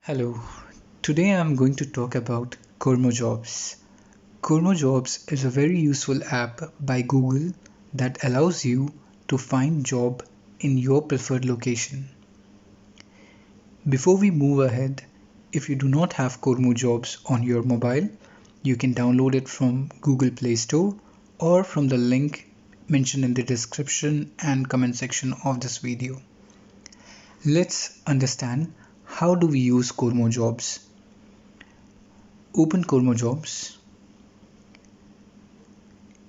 Hello, today I'm going to talk about Kormo Jobs. Kormo Jobs is a very useful app by Google that allows you to find job in your preferred location. Before we move ahead, if you do not have Kormo Jobs on your mobile, you can download it from Google Play Store or from the link mentioned in the description and comment section of this video. Let's understand how do we use Kormo Jobs. Open Kormo Jobs.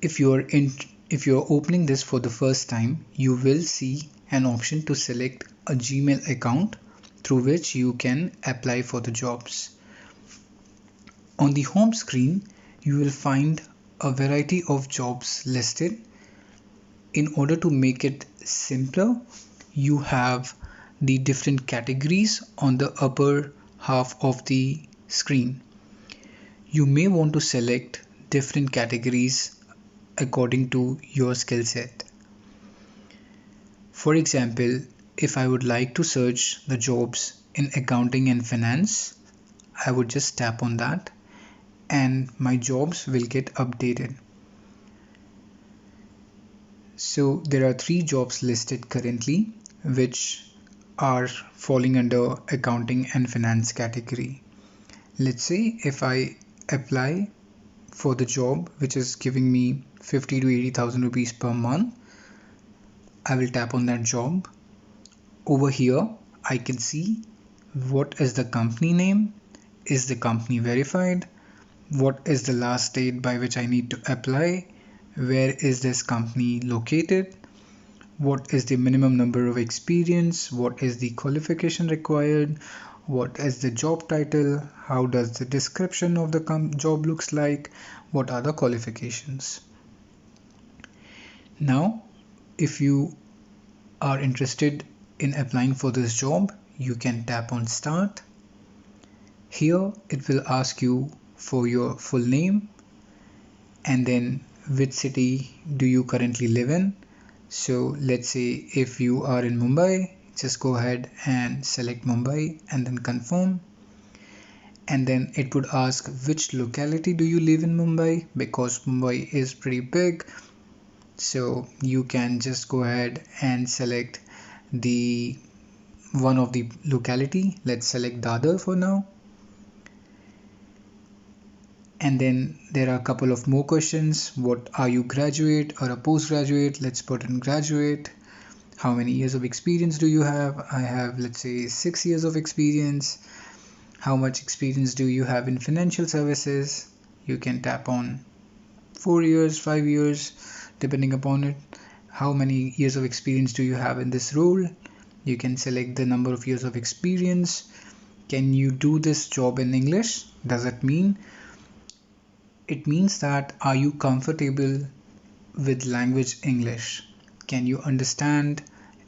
If you're opening this for the first time, you will see an option to select a Gmail account through which you can apply for the jobs. On the home screen, you will find a variety of jobs listed. In order to make it simpler, you have the different categories on the upper half of the screen. You may want to select different categories according to your skill set. For example, if I would like to search the jobs in accounting and finance, I would just tap on that and my jobs will get updated. So there are 3 jobs listed currently which are falling under accounting and finance category. Let's say if I apply for the job which is giving me 50 to 80,000 rupees per month, I will tap on that job. Over here I can see what is the company name, is the company verified, what is the last date by which I need to apply, where is this company located, what is the minimum number of experience, what is the qualification required, what is the job title, how does the description of the job looks like, what are the qualifications. Now if you are interested in applying for this job, you can tap on start. Here it will ask you for your full name and then which city do you currently live in. So let's say if you are in Mumbai, just go ahead and select Mumbai and then confirm. And then it would ask which locality do you live in Mumbai, because Mumbai is pretty big. So you can just go ahead and select the one of the locality. Let's select Dadar for now. And then there are a couple of more questions. What are you, graduate or a postgraduate? Let's put in graduate. How many years of experience do you have? I have, let's say, 6 years of experience. How much experience do you have in financial services? You can tap on 4 years, 5 years, depending upon it. How many years of experience do you have in this role? You can select the number of years of experience. Can you do this job in English? Does that mean? It means that are you comfortable with language English? Can you understand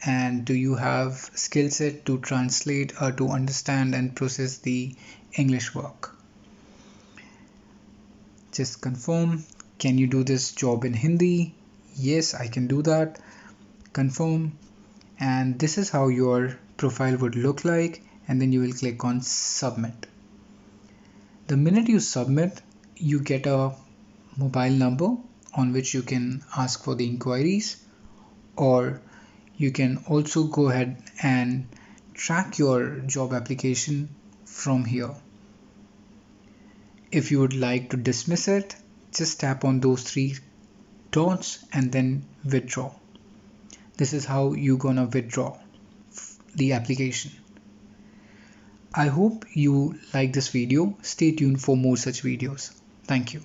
and do you have skill set to translate or to understand and process the English work? Just confirm. Can you do this job in Hindi? Yes, I can do that. Confirm. And this is how your profile would look like, and then you will click on submit. The minute you submit, you get a mobile number on which you can ask for the inquiries, or you can also go ahead and track your job application from here. If you would like to dismiss it, just tap on those 3 dots and then withdraw. This is how you're gonna withdraw the application. I hope you like this video. Stay tuned for more such videos. Thank you.